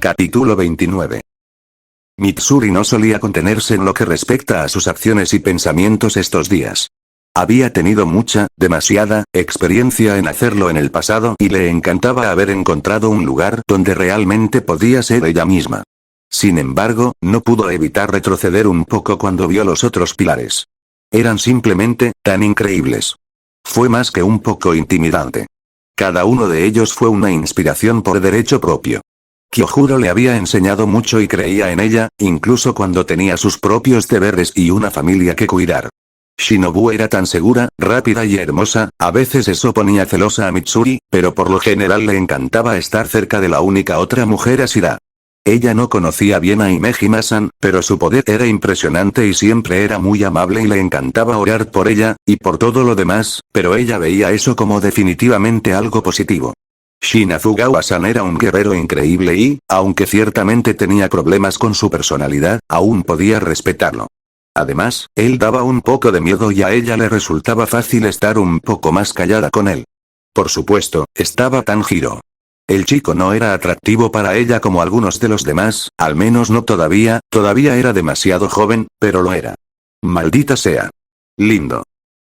Capítulo 29. Mitsuri no solía contenerse en lo que respecta a sus acciones y pensamientos estos días. Había tenido demasiada, experiencia en hacerlo en el pasado y le encantaba haber encontrado un lugar donde realmente podía ser ella misma. Sin embargo, no pudo evitar retroceder un poco cuando vio los otros pilares. Eran simplemente, tan increíbles. Fue más que un poco intimidante. Cada uno de ellos fue una inspiración por derecho propio. Kyojuro le había enseñado mucho y creía en ella, incluso cuando tenía sus propios deberes y una familia que cuidar. Shinobu era tan segura, rápida y hermosa, a veces eso ponía celosa a Mitsuri, pero por lo general le encantaba estar cerca de la única otra mujer Ashira. Ella no conocía bien a Himejima-san, pero su poder era impresionante y siempre era muy amable y le encantaba orar por ella, y por todo lo demás, pero ella veía eso como definitivamente algo positivo. Shinazugawa-san era un guerrero increíble y, aunque ciertamente tenía problemas con su personalidad, aún podía respetarlo. Además, él daba un poco de miedo y a ella le resultaba fácil estar un poco más callada con él. Por supuesto, estaba Tanjiro. El chico no era atractivo para ella como algunos de los demás, al menos no todavía era demasiado joven, pero lo era. Maldita sea. Lindo.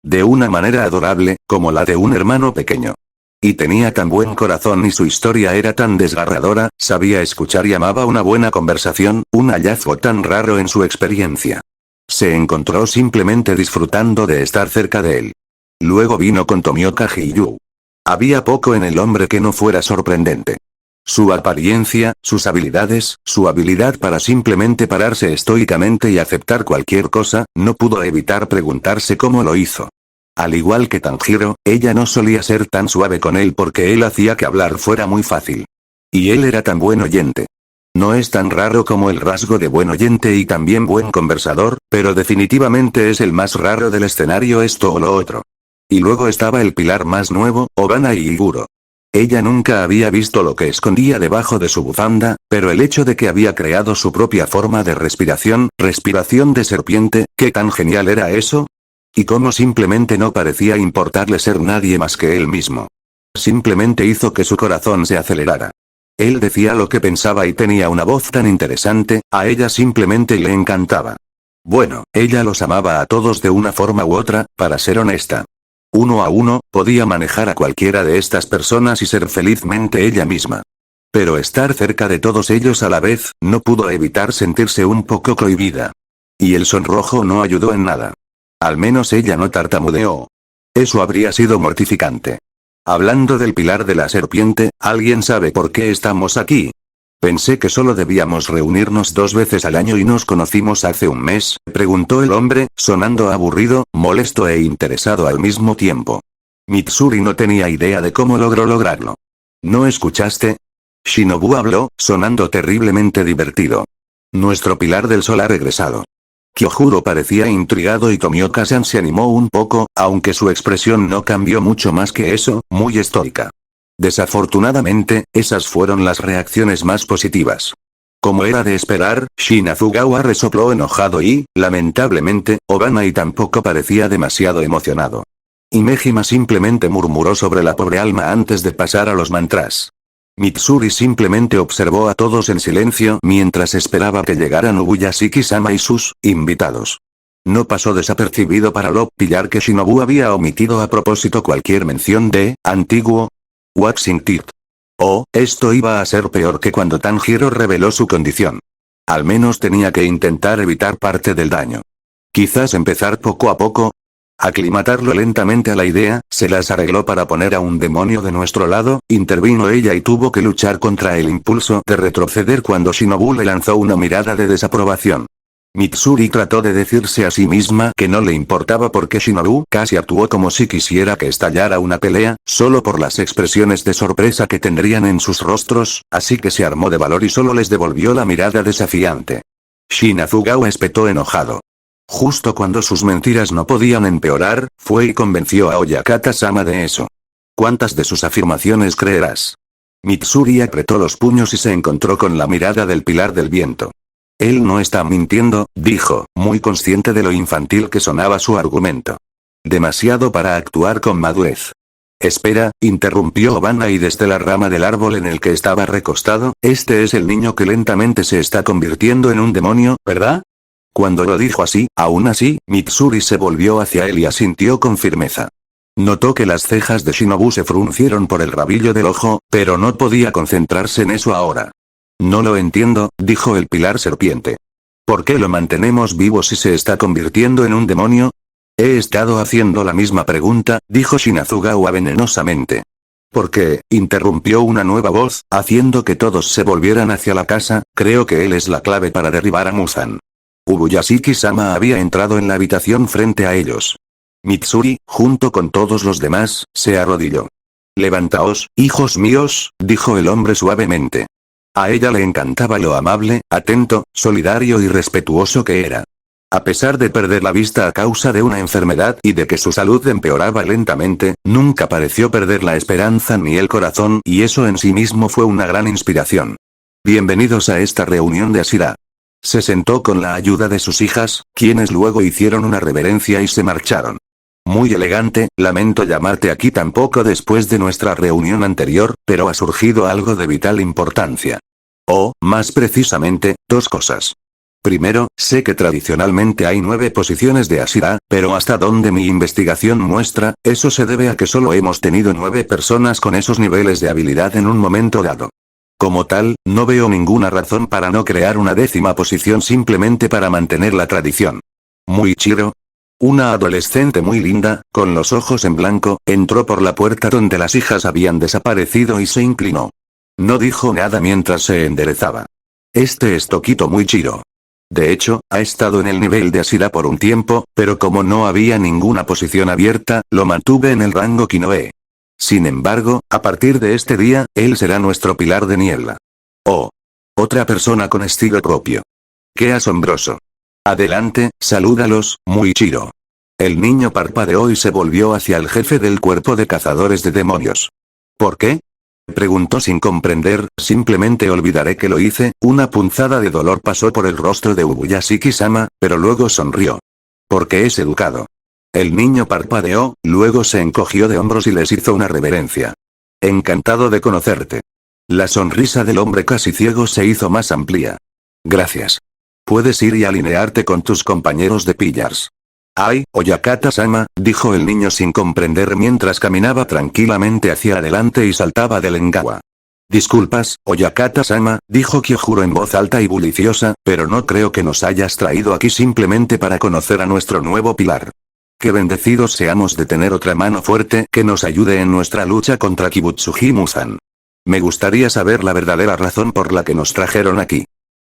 De una manera adorable, como la de un hermano pequeño. Y tenía tan buen corazón y su historia era tan desgarradora, sabía escuchar y amaba una buena conversación, un hallazgo tan raro en su experiencia. Se encontró simplemente disfrutando de estar cerca de él. Luego vino con Tomioka Hiyu. Había poco en el hombre que no fuera sorprendente. Su apariencia, sus habilidades, su habilidad para simplemente pararse estoicamente y aceptar cualquier cosa, no pudo evitar preguntarse cómo lo hizo. Al igual que Tanjiro, ella no solía ser tan suave con él porque él hacía que hablar fuera muy fácil. Y él era tan buen oyente. No es tan raro como el rasgo de buen oyente y también buen conversador, pero definitivamente es el más raro del escenario esto o lo otro. Y luego estaba el pilar más nuevo, Obana y Iguro. Ella nunca había visto lo que escondía debajo de su bufanda, pero el hecho de que había creado su propia forma de respiración de serpiente, ¿qué tan genial era eso? Y cómo simplemente no parecía importarle ser nadie más que él mismo. Simplemente hizo que su corazón se acelerara. Él decía lo que pensaba y tenía una voz tan interesante, a ella simplemente le encantaba. Bueno, ella los amaba a todos de una forma u otra, para ser honesta. Uno a uno, podía manejar a cualquiera de estas personas y ser felizmente ella misma. Pero estar cerca de todos ellos a la vez, no pudo evitar sentirse un poco cohibida. Y el sonrojo no ayudó en nada. Al menos ella no tartamudeó. Eso habría sido mortificante. Hablando del pilar de la serpiente, ¿alguien sabe por qué estamos aquí? Pensé que solo debíamos reunirnos 2 veces al año y nos conocimos hace un mes, preguntó el hombre, sonando aburrido, molesto e interesado al mismo tiempo. Mitsuri no tenía idea de cómo logró lograrlo. ¿No escuchaste? Shinobu habló, sonando terriblemente divertido. Nuestro pilar del sol ha regresado. Kyojuro parecía intrigado y Tomioka-san se animó un poco, aunque su expresión no cambió mucho más que eso, muy estoica. Desafortunadamente, esas fueron las reacciones más positivas. Como era de esperar, Shinazugawa resopló enojado y, lamentablemente, Obana tampoco parecía demasiado emocionado. Himejima simplemente murmuró sobre la pobre alma antes de pasar a los mantras. Mitsuri simplemente observó a todos en silencio mientras esperaba que llegaran Ubuyashiki-sama y sus invitados. No pasó desapercibido para Lop pillar que Shinobu había omitido a propósito cualquier mención de antiguo Waxing Teeth. Oh, esto iba a ser peor que cuando Tanjiro reveló su condición. Al menos tenía que intentar evitar parte del daño. Quizás empezar poco a poco. Aclimatarlo lentamente a la idea, se las arregló para poner a un demonio de nuestro lado, intervino ella y tuvo que luchar contra el impulso de retroceder cuando Shinobu le lanzó una mirada de desaprobación. Mitsuri trató de decirse a sí misma que no le importaba porque Shinobu casi actuó como si quisiera que estallara una pelea, solo por las expresiones de sorpresa que tendrían en sus rostros, así que se armó de valor y solo les devolvió la mirada desafiante. Shinazugawa espetó enojado. Justo cuando sus mentiras no podían empeorar, fue y convenció a Oyakata-sama de eso. ¿Cuántas de sus afirmaciones creerás? Mitsuri apretó los puños y se encontró con la mirada del pilar del viento. Él no está mintiendo, dijo, muy consciente de lo infantil que sonaba su argumento. Demasiado para actuar con madurez. Espera, interrumpió Obana y desde la rama del árbol en el que estaba recostado, este es el niño que lentamente se está convirtiendo en un demonio, ¿verdad? Cuando lo dijo así, aún así, Mitsuri se volvió hacia él y asintió con firmeza. Notó que las cejas de Shinobu se fruncieron por el rabillo del ojo, pero no podía concentrarse en eso ahora. No lo entiendo, dijo el pilar serpiente. ¿Por qué lo mantenemos vivo si se está convirtiendo en un demonio? He estado haciendo la misma pregunta, dijo Shinazugawa venenosamente. ¿Por qué? Interrumpió una nueva voz, haciendo que todos se volvieran hacia la casa, creo que él es la clave para derribar a Muzan. Ubuyashiki-sama había entrado en la habitación frente a ellos. Mitsuri, junto con todos los demás, se arrodilló. Levantaos, hijos míos, dijo el hombre suavemente. A ella le encantaba lo amable, atento, solidario y respetuoso que era. A pesar de perder la vista a causa de una enfermedad y de que su salud empeoraba lentamente, nunca pareció perder la esperanza ni el corazón y eso en sí mismo fue una gran inspiración. Bienvenidos a esta reunión de Ashira. Se sentó con la ayuda de sus hijas, quienes luego hicieron una reverencia y se marcharon. Muy elegante, lamento llamarte aquí tan poco después de nuestra reunión anterior, pero ha surgido algo de vital importancia. O, más precisamente, dos cosas. Primero, sé que tradicionalmente hay 9 posiciones de Ashira, pero hasta donde mi investigación muestra, eso se debe a que solo hemos tenido 9 personas con esos niveles de habilidad en un momento dado. Como tal, no veo ninguna razón para no crear una 10ª posición simplemente para mantener la tradición. Muichiro. Una adolescente muy linda, con los ojos en blanco, entró por la puerta donde las hijas habían desaparecido y se inclinó. No dijo nada mientras se enderezaba. Este es Tokito Muichiro. De hecho, ha estado en el nivel de Ashira por un tiempo, pero como no había ninguna posición abierta, lo mantuve en el rango Kinoe. Sin embargo, a partir de este día, él será nuestro pilar de niebla. Oh. Otra persona con estilo propio. ¡Qué asombroso! Adelante, salúdalos, Muichiro. El niño parpadeó y se volvió hacia el jefe del cuerpo de cazadores de demonios. ¿Por qué? Preguntó sin comprender, simplemente olvidaré que lo hice, una punzada de dolor pasó por el rostro de Ubuyashiki-sama, pero luego sonrió. Porque es educado. El niño parpadeó, luego se encogió de hombros y les hizo una reverencia. Encantado de conocerte. La sonrisa del hombre casi ciego se hizo más amplia. Gracias. Puedes ir y alinearte con tus compañeros de pillars. Ay, Oyakata-sama, dijo el niño sin comprender mientras caminaba tranquilamente hacia adelante y saltaba del engawa. Disculpas, Oyakata-sama, dijo Kyojuro en voz alta y bulliciosa, pero no creo que nos hayas traído aquí simplemente para conocer a nuestro nuevo pilar. Que bendecidos seamos de tener otra mano fuerte que nos ayude en nuestra lucha contra Kibutsuji Muzan. Me gustaría saber la verdadera razón por la que nos trajeron aquí.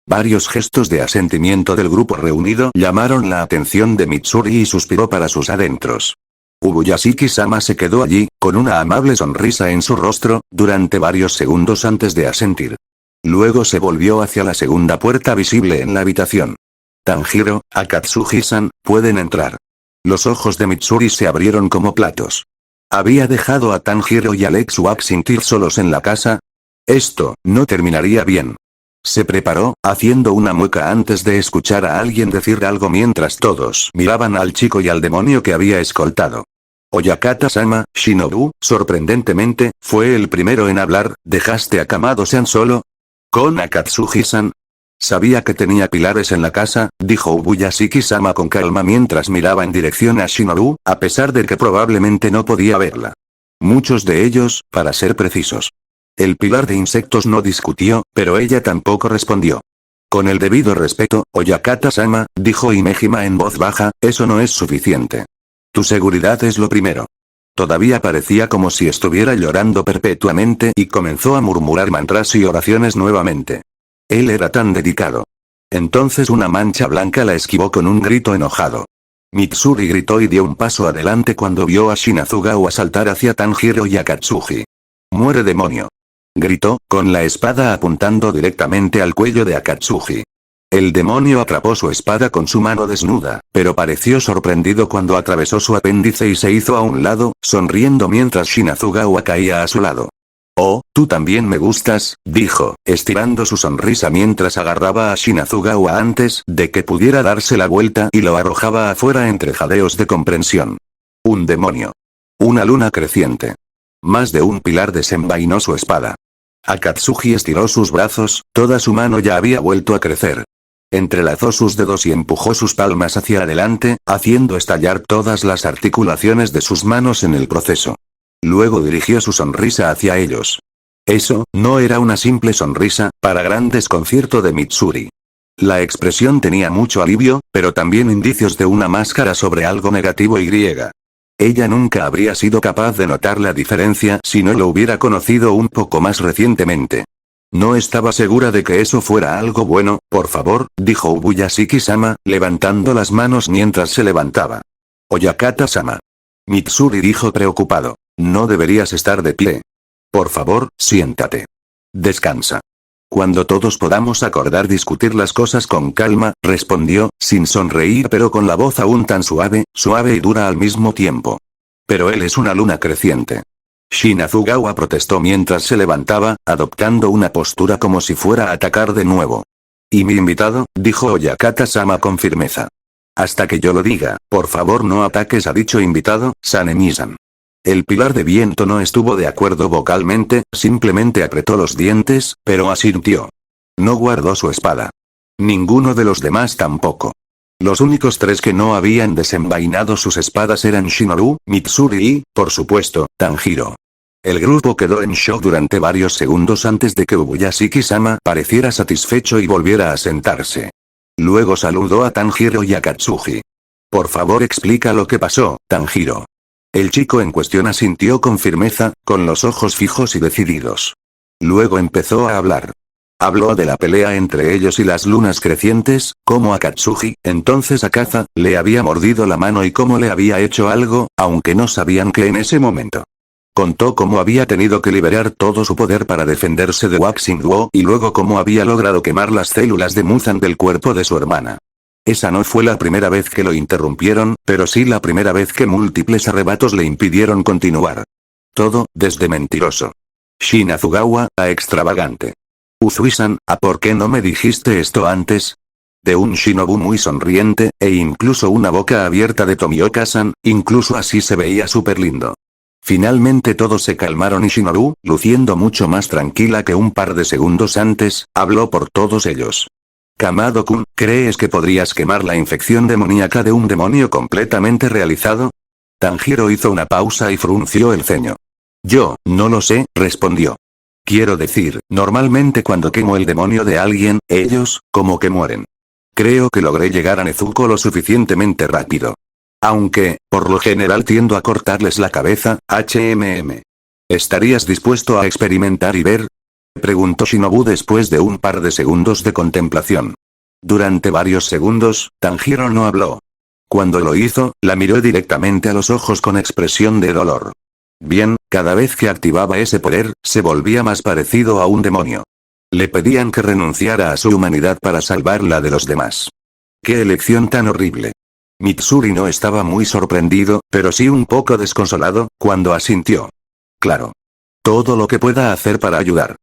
Varios gestos de asentimiento del grupo reunido llamaron la atención de Mitsuri y suspiró para sus adentros. Ubuyashiki-sama se quedó allí, con una amable sonrisa en su rostro, durante varios segundos antes de asentir. Luego se volvió hacia la segunda puerta visible en la habitación. Tanjiro, Akatsuki-san, pueden entrar. Los ojos de Mitsuri se abrieron como platos. ¿Había dejado a Tanjiro y Alex Waksintir solos en la casa? Esto no terminaría bien. Se preparó, haciendo una mueca antes de escuchar a alguien decir algo mientras todos miraban al chico y al demonio que había escoltado. Oyakata-sama, Shinobu, sorprendentemente, fue el primero en hablar. ¿Dejaste a Kamado-san solo? ¿Con Akatsuki-san? Sabía que tenía pilares en la casa, dijo Ubuyashiki-sama con calma mientras miraba en dirección a Shinobu, a pesar de que probablemente no podía verla. Muchos de ellos, para ser precisos. El pilar de insectos no discutió, pero ella tampoco respondió. Con el debido respeto, Oyakata-sama, dijo Himejima en voz baja, eso no es suficiente. Tu seguridad es lo primero. Todavía parecía como si estuviera llorando perpetuamente y comenzó a murmurar mantras y oraciones nuevamente. Él era tan dedicado. Entonces una mancha blanca la esquivó con un grito enojado. Mitsuri gritó y dio un paso adelante cuando vio a Shinazugawa saltar hacia Tanjiro y Akatsuki. ¡Muere demonio! Gritó, con la espada apuntando directamente al cuello de Akatsuki. El demonio atrapó su espada con su mano desnuda, pero pareció sorprendido cuando atravesó su apéndice y se hizo a un lado, sonriendo mientras Shinazugawa caía a su lado. Oh, tú también me gustas, dijo, estirando su sonrisa mientras agarraba a Shinazugawa antes de que pudiera darse la vuelta y lo arrojaba afuera entre jadeos de comprensión. Un demonio. Una luna creciente. Más de un pilar desenvainó su espada. Akatsuki estiró sus brazos, toda su mano ya había vuelto a crecer. Entrelazó sus dedos y empujó sus palmas hacia adelante, haciendo estallar todas las articulaciones de sus manos en el proceso. Luego dirigió su sonrisa hacia ellos. Eso, no era una simple sonrisa, para gran desconcierto de Mitsuri. La expresión tenía mucho alivio, pero también indicios de una máscara sobre algo negativo y griega. Ella nunca habría sido capaz de notar la diferencia si no lo hubiera conocido un poco más recientemente. No estaba segura de que eso fuera algo bueno, por favor, dijo Ubuyashiki-sama, levantando las manos mientras se levantaba. Oyakata-sama. Mitsuri dijo preocupado. No deberías estar de pie. Por favor, siéntate. Descansa. Cuando todos podamos acordar discutir las cosas con calma, respondió, sin sonreír pero con la voz aún tan suave, suave y dura al mismo tiempo. Pero él es una luna creciente. Shinazugawa protestó mientras se levantaba, adoptando una postura como si fuera a atacar de nuevo. ¿Y mi invitado?, dijo Oyakata-sama con firmeza. Hasta que yo lo diga, por favor no ataques a dicho invitado, Sanemi-san. El pilar de viento no estuvo de acuerdo vocalmente, simplemente apretó los dientes, pero asintió. No guardó su espada. Ninguno de los demás tampoco. Los únicos tres que no habían desenvainado sus espadas eran Shinobu, Mitsuri y, por supuesto, Tanjiro. El grupo quedó en shock durante varios segundos antes de que Ubuyashiki-sama pareciera satisfecho y volviera a sentarse. Luego saludó a Tanjiro y a Katsuji. Por favor explica lo que pasó, Tanjiro. El chico en cuestión asintió con firmeza, con los ojos fijos y decididos. Luego empezó a hablar. Habló de la pelea entre ellos y las lunas crecientes, cómo Akatsuki, entonces Akaza, le había mordido la mano y cómo le había hecho algo, aunque no sabían qué en ese momento. Contó cómo había tenido que liberar todo su poder para defenderse de Waxing Wo y luego cómo había logrado quemar las células de Muzan del cuerpo de su hermana. Esa no fue la primera vez que lo interrumpieron, pero sí la primera vez que múltiples arrebatos le impidieron continuar. Todo, desde mentiroso. Shinazugawa, a extravagante. Uzui-san, ¿a por qué no me dijiste esto antes? De un Shinobu muy sonriente, e incluso una boca abierta de Tomioka-san, incluso así se veía súper lindo. Finalmente todos se calmaron y Shinobu, luciendo mucho más tranquila que un par de segundos antes, habló por todos ellos. Kamado-kun, ¿crees que podrías quemar la infección demoníaca de un demonio completamente realizado? Tanjiro hizo una pausa y frunció el ceño. Yo, no lo sé, respondió. Quiero decir, normalmente cuando quemo el demonio de alguien, ellos, como que mueren. Creo que logré llegar a Nezuko lo suficientemente rápido. Aunque, por lo general tiendo a cortarles la cabeza, ¿Estarías dispuesto a experimentar y ver? Preguntó Shinobu después de un par de segundos de contemplación. Durante varios segundos, Tanjiro no habló. Cuando lo hizo, la miró directamente a los ojos con expresión de dolor. Bien, cada vez que activaba ese poder, se volvía más parecido a un demonio. Le pedían que renunciara a su humanidad para salvarla de los demás. ¡Qué elección tan horrible! Mitsuri no estaba muy sorprendido, pero sí un poco desconsolado, cuando asintió. Claro. Todo lo que pueda hacer para ayudar.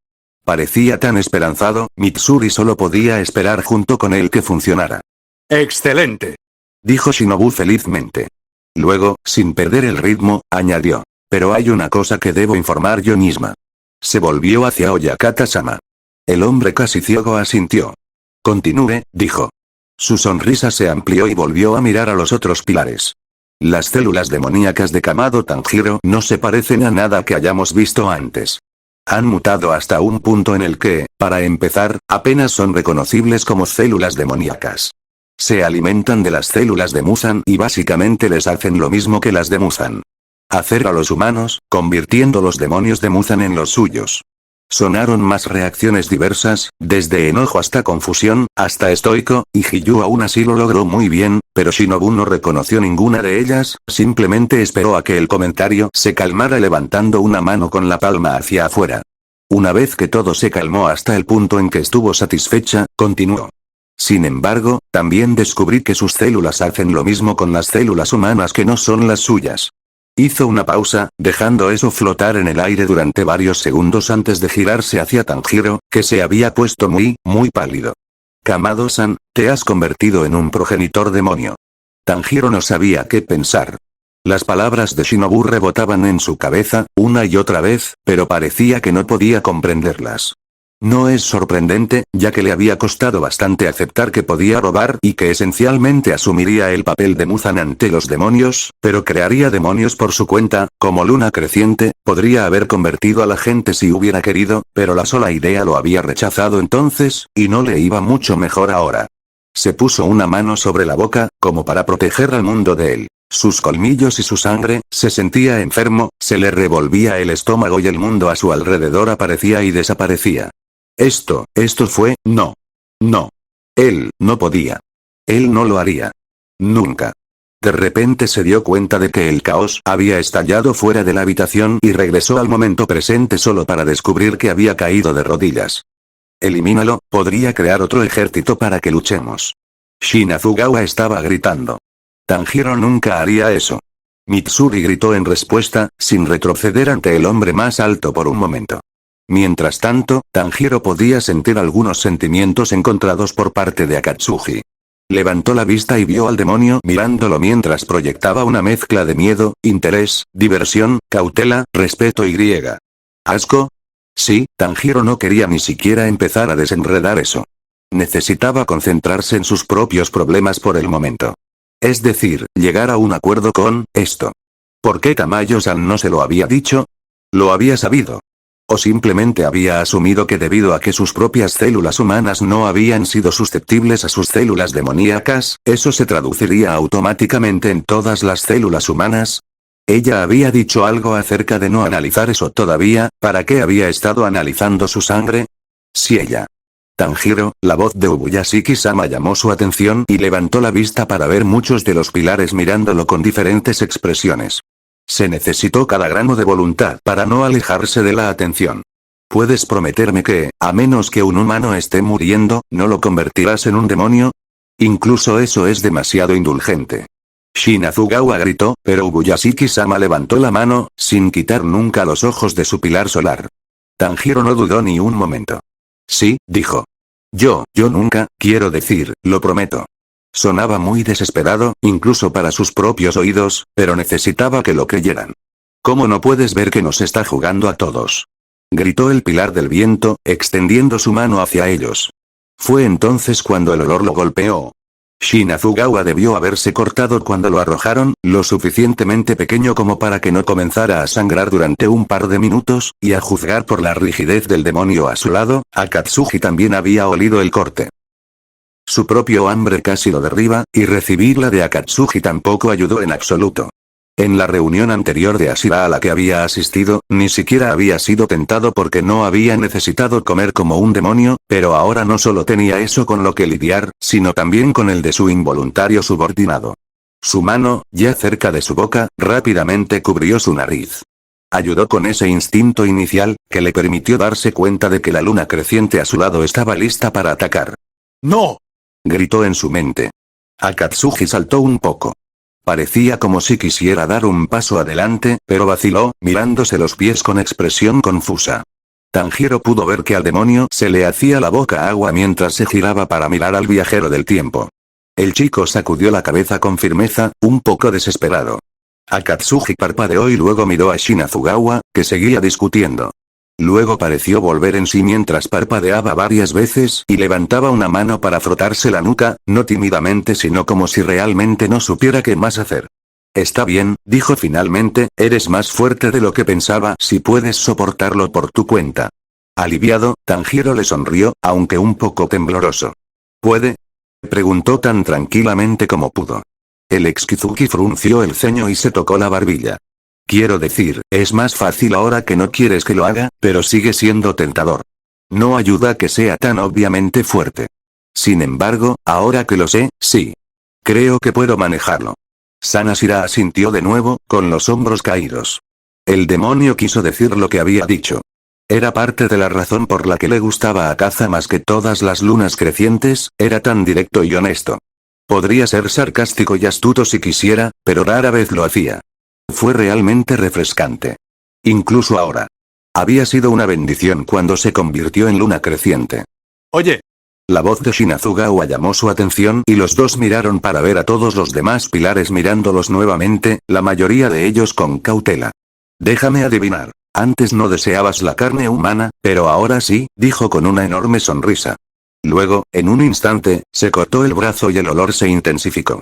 Parecía tan esperanzado, Mitsuri solo podía esperar junto con él que funcionara. ¡Excelente!, dijo Shinobu felizmente. Luego, sin perder el ritmo, añadió. Pero hay una cosa que debo informar yo misma. Se volvió hacia Oyakata-sama. El hombre casi ciego asintió. Continúe, dijo. Su sonrisa se amplió y volvió a mirar a los otros pilares. Las células demoníacas de Kamado Tanjiro no se parecen a nada que hayamos visto antes. Han mutado hasta un punto en el que, para empezar, apenas son reconocibles como células demoníacas. Se alimentan de las células de Muzan y básicamente les hacen lo mismo que las de Muzan. Hacer a los humanos, convirtiendo los demonios de Muzan en los suyos. Sonaron más reacciones diversas, desde enojo hasta confusión, hasta estoico, y Hiyu aún así lo logró muy bien, pero Shinobu no reconoció ninguna de ellas, simplemente esperó a que el comentario se calmara levantando una mano con la palma hacia afuera. Una vez que todo se calmó hasta el punto en que estuvo satisfecha, continuó. Sin embargo, también descubrí que sus células hacen lo mismo con las células humanas que no son las suyas. Hizo una pausa, dejando eso flotar en el aire durante varios segundos antes de girarse hacia Tanjiro, que se había puesto muy pálido. Kamado-san, te has convertido en un progenitor demonio. Tanjiro no sabía qué pensar. Las palabras de Shinobu rebotaban en su cabeza, una y otra vez, pero parecía que no podía comprenderlas. No es sorprendente, ya que le había costado bastante aceptar que podía robar y que esencialmente asumiría el papel de Muzan ante los demonios, pero crearía demonios por su cuenta, como luna creciente, podría haber convertido a la gente si hubiera querido, pero la sola idea lo había rechazado entonces, y no le iba mucho mejor ahora. Se puso una mano sobre la boca, como para proteger al mundo de él. Sus colmillos y su sangre, se sentía enfermo, se le revolvía el estómago y el mundo a su alrededor aparecía y desaparecía. Esto fue, no. No. Él, no podía. Él no lo haría. Nunca. De repente se dio cuenta de que el caos había estallado fuera de la habitación y regresó al momento presente solo para descubrir que había caído de rodillas. Elimínalo, podría crear otro ejército para que luchemos. Shinazugawa estaba gritando. Tanjiro nunca haría eso. Mitsuri gritó en respuesta, sin retroceder ante el hombre más alto por un momento. Mientras tanto, Tanjiro podía sentir algunos sentimientos encontrados por parte de Akatsuki. Levantó la vista y vio al demonio mirándolo mientras proyectaba una mezcla de miedo, interés, diversión, cautela, respeto y ¿asco? Sí, Tanjiro no quería ni siquiera empezar a desenredar eso. Necesitaba concentrarse en sus propios problemas por el momento. Es decir, llegar a un acuerdo con esto. ¿Por qué Tamayo-san no se lo había dicho? ¿Lo había sabido? ¿O simplemente había asumido que debido a que sus propias células humanas no habían sido susceptibles a sus células demoníacas, eso se traduciría automáticamente en todas las células humanas? Ella había dicho algo acerca de no analizar eso todavía, ¿para qué había estado analizando su sangre? Si ella. Tanjiro, la voz de Ubuyashiki-sama llamó su atención y levantó la vista para ver muchos de los pilares mirándolo con diferentes expresiones. Se necesitó cada gramo de voluntad para no alejarse de la atención. ¿Puedes prometerme que, a menos que un humano esté muriendo, no lo convertirás en un demonio? Incluso eso es demasiado indulgente. Shinazugawa gritó, pero Ubuyashiki-sama levantó la mano, sin quitar nunca los ojos de su pilar solar. Tanjiro no dudó ni un momento. Sí, dijo. Yo nunca, quiero decir, lo prometo. Sonaba muy desesperado, incluso para sus propios oídos, pero necesitaba que lo creyeran. ¿Cómo no puedes ver que nos está jugando a todos? Gritó el pilar del viento, extendiendo su mano hacia ellos. Fue entonces cuando el olor lo golpeó. Shinazugawa debió haberse cortado cuando lo arrojaron, lo suficientemente pequeño como para que no comenzara a sangrar durante un par de minutos, y a juzgar por la rigidez del demonio a su lado, Akatsuki también había olido el corte. Su propio hambre casi lo derriba, y recibir la de Akatsuki tampoco ayudó en absoluto. En la reunión anterior de Ashira a la que había asistido, ni siquiera había sido tentado porque no había necesitado comer como un demonio, pero ahora no solo tenía eso con lo que lidiar, sino también con el de su involuntario subordinado. Su mano, ya cerca de su boca, rápidamente cubrió su nariz. Ayudó con ese instinto inicial, que le permitió darse cuenta de que la luna creciente a su lado estaba lista para atacar. ¡No! Gritó en su mente. Akatsuki saltó un poco. Parecía como si quisiera dar un paso adelante, pero vaciló, mirándose los pies con expresión confusa. Tanjiro pudo ver que al demonio se le hacía la boca agua mientras se giraba para mirar al viajero del tiempo. El chico sacudió la cabeza con firmeza, un poco desesperado. Akatsuki parpadeó y luego miró a Shinazugawa, que seguía discutiendo. Luego pareció volver en sí mientras parpadeaba varias veces y levantaba una mano para frotarse la nuca, no tímidamente sino como si realmente no supiera qué más hacer. Está bien, dijo finalmente, eres más fuerte de lo que pensaba si puedes soportarlo por tu cuenta. Aliviado, Tanjiro le sonrió, aunque un poco tembloroso. ¿Puede? Preguntó tan tranquilamente como pudo. El Ex-Kizuki frunció el ceño y se tocó la barbilla. Quiero decir, es más fácil ahora que no quieres que lo haga, pero sigue siendo tentador. No ayuda que sea tan obviamente fuerte. Sin embargo, ahora que lo sé, sí. Creo que puedo manejarlo. Sanashira asintió de nuevo, con los hombros caídos. El demonio quiso decir lo que había dicho. Era parte de la razón por la que le gustaba a Kaza más que todas las lunas crecientes, era tan directo y honesto. Podría ser sarcástico y astuto si quisiera, pero rara vez lo hacía. Fue realmente refrescante. Incluso ahora. Había sido una bendición cuando se convirtió en luna creciente. Oye. La voz de Shinazugawa llamó su atención y los dos miraron para ver a todos los demás pilares mirándolos nuevamente, la mayoría de ellos con cautela. Déjame adivinar. Antes no deseabas la carne humana, pero ahora sí, dijo con una enorme sonrisa. Luego, en un instante, se cortó el brazo y el olor se intensificó.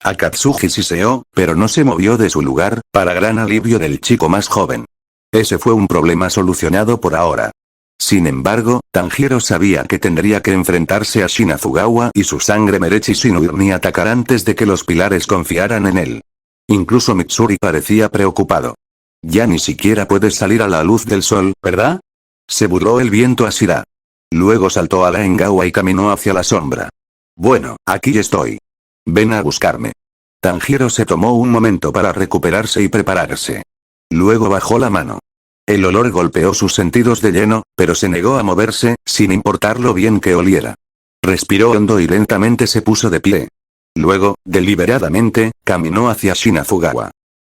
Akatsuki siseó, pero no se movió de su lugar, para gran alivio del chico más joven. Ese fue un problema solucionado por ahora. Sin embargo, Tanjiro sabía que tendría que enfrentarse a Shinazugawa y su sangre Merechi Shinurni atacar antes de que los pilares confiaran en él. Incluso Mitsuri parecía preocupado. Ya ni siquiera puedes salir a la luz del sol, ¿verdad? Se burló el viento a Shira. Luego saltó a la Engawa y caminó hacia la sombra. Bueno, aquí estoy. Ven a buscarme. Tanjiro se tomó un momento para recuperarse y prepararse. Luego bajó la mano. El olor golpeó sus sentidos de lleno, pero se negó a moverse, sin importar lo bien que oliera. Respiró hondo y lentamente se puso de pie. Luego, deliberadamente, caminó hacia Shinazugawa.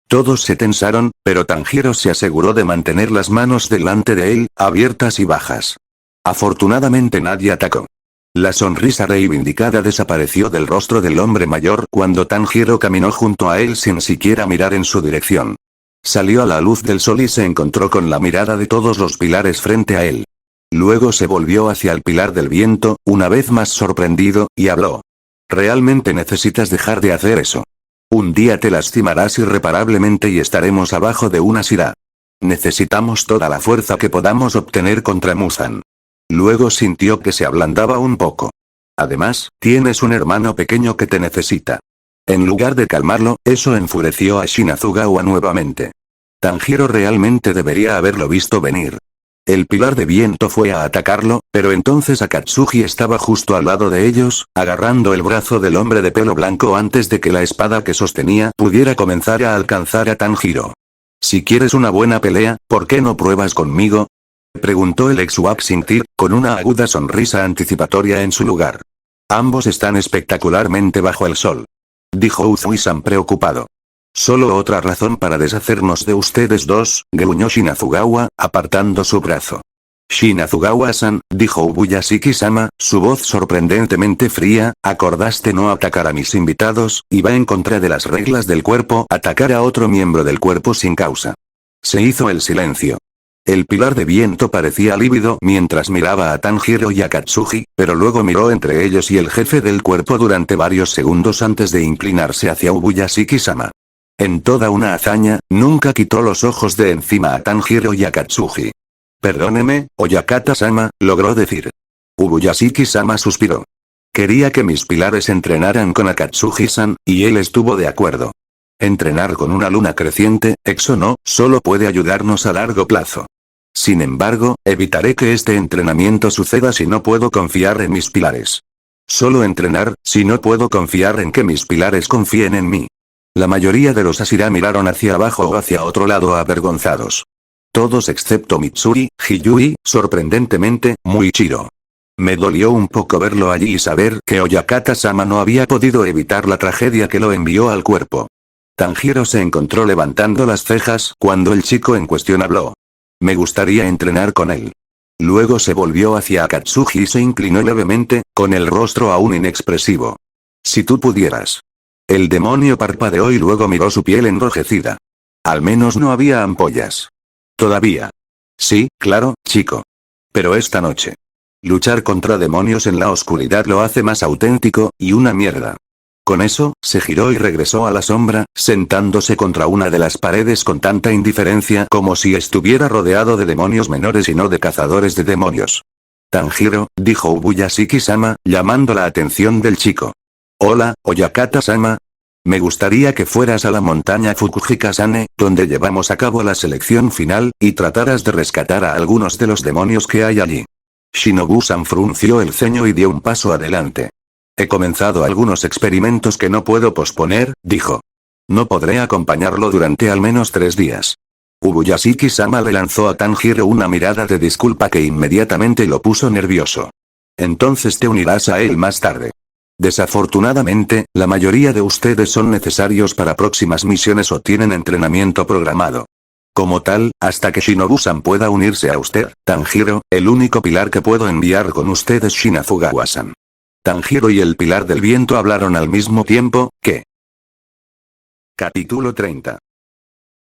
Todos se tensaron, pero Tanjiro se aseguró de mantener las manos delante de él, abiertas y bajas. Afortunadamente nadie atacó. La sonrisa reivindicada desapareció del rostro del hombre mayor cuando Tanjiro caminó junto a él sin siquiera mirar en su dirección. Salió a la luz del sol y se encontró con la mirada de todos los pilares frente a él. Luego se volvió hacia el pilar del viento, una vez más sorprendido, y habló. Realmente necesitas dejar de hacer eso. Un día te lastimarás irreparablemente y estaremos abajo de una Shira. Necesitamos toda la fuerza que podamos obtener contra Muzan. Luego sintió que se ablandaba un poco. Además, tienes un hermano pequeño que te necesita. En lugar de calmarlo, eso enfureció a Shinazugawa nuevamente. Tanjiro realmente debería haberlo visto venir. El pilar de viento fue a atacarlo, pero entonces Akatsuki estaba justo al lado de ellos, agarrando el brazo del hombre de pelo blanco antes de que la espada que sostenía pudiera comenzar a alcanzar a Tanjiro. Si quieres una buena pelea, ¿por qué no pruebas conmigo? Preguntó el ex-Wap Sintir, con una aguda sonrisa anticipatoria en su lugar. Ambos están espectacularmente bajo el sol. Dijo Uzui-san preocupado. Solo otra razón para deshacernos de ustedes dos, gruñó Shinazugawa, apartando su brazo. Shinazugawa-san, dijo Ubuyashiki-sama, su voz sorprendentemente fría, acordaste no atacar a mis invitados, y va en contra de las reglas del cuerpo atacar a otro miembro del cuerpo sin causa. Se hizo el silencio. El pilar de viento parecía lívido mientras miraba a Tanjiro y a Katsuhi, pero luego miró entre ellos y el jefe del cuerpo durante varios segundos antes de inclinarse hacia Ubuyashiki-sama. En toda una hazaña, nunca quitó los ojos de encima a Tanjiro y a Katsuhi. Perdóneme, Oyakata-sama, logró decir. Ubuyashiki-sama suspiró. Quería que mis pilares entrenaran con Akatsuki-san, y él estuvo de acuerdo. Entrenar con una luna creciente, eso no, solo puede ayudarnos a largo plazo. Sin embargo, evitaré que este entrenamiento suceda si no puedo confiar en mis pilares. Solo entrenar, si no puedo confiar en que mis pilares confíen en mí. La mayoría de los Ashira miraron hacia abajo o hacia otro lado avergonzados. Todos excepto Mitsuri, Hiyui, sorprendentemente, Muichiro. Me dolió un poco verlo allí y saber que Oyakata-sama no había podido evitar la tragedia que lo envió al cuerpo. Tanjiro se encontró levantando las cejas cuando el chico en cuestión habló. Me gustaría entrenar con él. Luego se volvió hacia Akatsuki y se inclinó levemente, con el rostro aún inexpresivo. Si tú pudieras. El demonio parpadeó y luego miró su piel enrojecida. Al menos no había ampollas. Todavía. Sí, claro, chico. Pero esta noche. Luchar contra demonios en la oscuridad lo hace más auténtico, y una mierda. Con eso, se giró y regresó a la sombra, sentándose contra una de las paredes con tanta indiferencia como si estuviera rodeado de demonios menores y no de cazadores de demonios. Tanjiro, dijo Ubuyashiki-sama, llamando la atención del chico. Hola, Oyakata-sama. Me gustaría que fueras a la montaña Fukujikasane, donde llevamos a cabo la selección final, y trataras de rescatar a algunos de los demonios que hay allí. Shinobu-san frunció el ceño y dio un paso adelante. He comenzado algunos experimentos que no puedo posponer, dijo. No podré acompañarlo durante al menos 3 días. Ubuyashiki-sama le lanzó a Tanjiro una mirada de disculpa que inmediatamente lo puso nervioso. Entonces te unirás a él más tarde. Desafortunadamente, la mayoría de ustedes son necesarios para próximas misiones o tienen entrenamiento programado. Como tal, hasta que Shinobu-san pueda unirse a usted, Tanjiro, el único pilar que puedo enviar con usted es Shinafugawa-san. Tanjiro y el pilar del viento hablaron al mismo tiempo, ¿qué? Capítulo 30.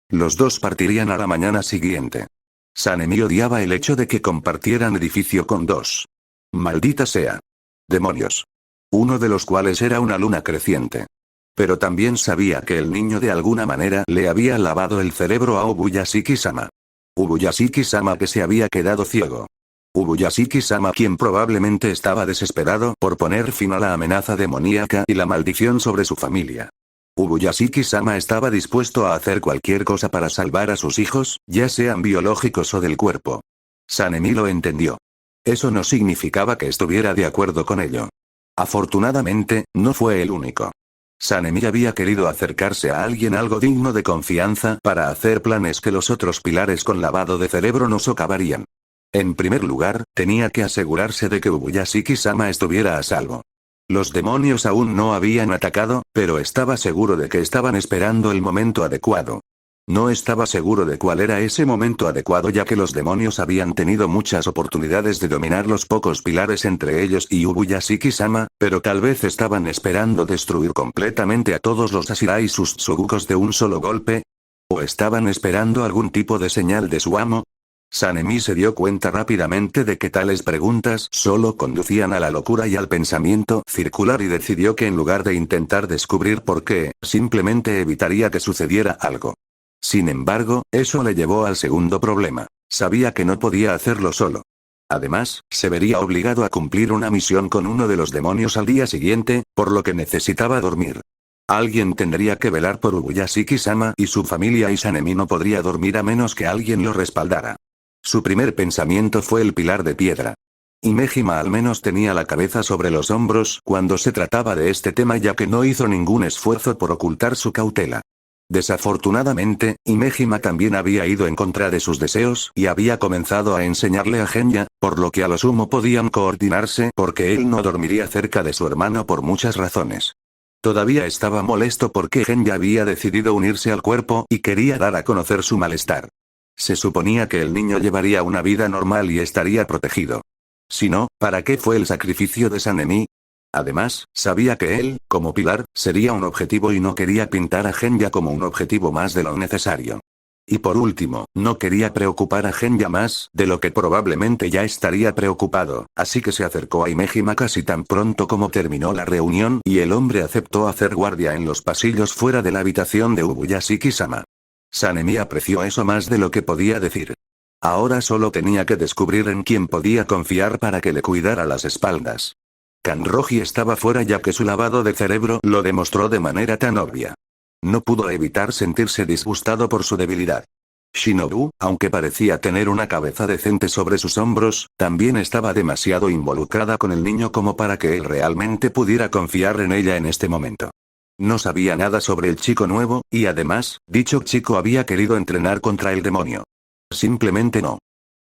Los dos partirían a la mañana siguiente. Sanemi odiaba el hecho de que compartieran edificio con dos. Maldita sea. Demonios. Uno de los cuales era una luna creciente. Pero también sabía que el niño de alguna manera le había lavado el cerebro a Ubuyashiki-sama. Ubuyashiki-sama que se había quedado ciego. Ubuyashiki-sama quien probablemente estaba desesperado por poner fin a la amenaza demoníaca y la maldición sobre su familia. Ubuyashiki-sama estaba dispuesto a hacer cualquier cosa para salvar a sus hijos, ya sean biológicos o del cuerpo. Sanemi lo entendió. Eso no significaba que estuviera de acuerdo con ello. Afortunadamente, no fue el único. Sanemi había querido acercarse a alguien algo digno de confianza para hacer planes que los otros pilares con lavado de cerebro no socavarían. En primer lugar, tenía que asegurarse de que Ubuyashiki-sama estuviera a salvo. Los demonios aún no habían atacado, pero estaba seguro de que estaban esperando el momento adecuado. No estaba seguro de cuál era ese momento adecuado ya que los demonios habían tenido muchas oportunidades de dominar los pocos pilares entre ellos y Ubuyashiki-sama, pero tal vez estaban esperando destruir completamente a todos los Ashira y sus Tsugukos de un solo golpe. ¿O estaban esperando algún tipo de señal de su amo? Sanemi se dio cuenta rápidamente de que tales preguntas solo conducían a la locura y al pensamiento circular y decidió que en lugar de intentar descubrir por qué, simplemente evitaría que sucediera algo. Sin embargo, eso le llevó al segundo problema. Sabía que no podía hacerlo solo. Además, se vería obligado a cumplir una misión con uno de los demonios al día siguiente, por lo que necesitaba dormir. Alguien tendría que velar por Ubuyashiki-sama y su familia y Sanemi no podría dormir a menos que alguien lo respaldara. Su primer pensamiento fue el pilar de piedra. Imejima al menos tenía la cabeza sobre los hombros cuando se trataba de este tema ya que no hizo ningún esfuerzo por ocultar su cautela. Desafortunadamente, Imejima también había ido en contra de sus deseos y había comenzado a enseñarle a Genya, por lo que a lo sumo podían coordinarse porque él no dormiría cerca de su hermano por muchas razones. Todavía estaba molesto porque Genya había decidido unirse al cuerpo y quería dar a conocer su malestar. Se suponía que el niño llevaría una vida normal y estaría protegido. Si no, ¿para qué fue el sacrificio de Sanemi? Además, sabía que él, como pilar, sería un objetivo y no quería pintar a Genya como un objetivo más de lo necesario. Y por último, no quería preocupar a Genya más de lo que probablemente ya estaría preocupado, así que se acercó a Imejima casi tan pronto como terminó la reunión y el hombre aceptó hacer guardia en los pasillos fuera de la habitación de Ubuyashiki-sama. Sanemi apreció eso más de lo que podía decir. Ahora solo tenía que descubrir en quién podía confiar para que le cuidara las espaldas. Kanroji estaba fuera ya que su lavado de cerebro lo demostró de manera tan obvia. No pudo evitar sentirse disgustado por su debilidad. Shinobu, aunque parecía tener una cabeza decente sobre sus hombros, también estaba demasiado involucrada con el niño como para que él realmente pudiera confiar en ella en este momento. No sabía nada sobre el chico nuevo, y además, dicho chico había querido entrenar contra el demonio. Simplemente no.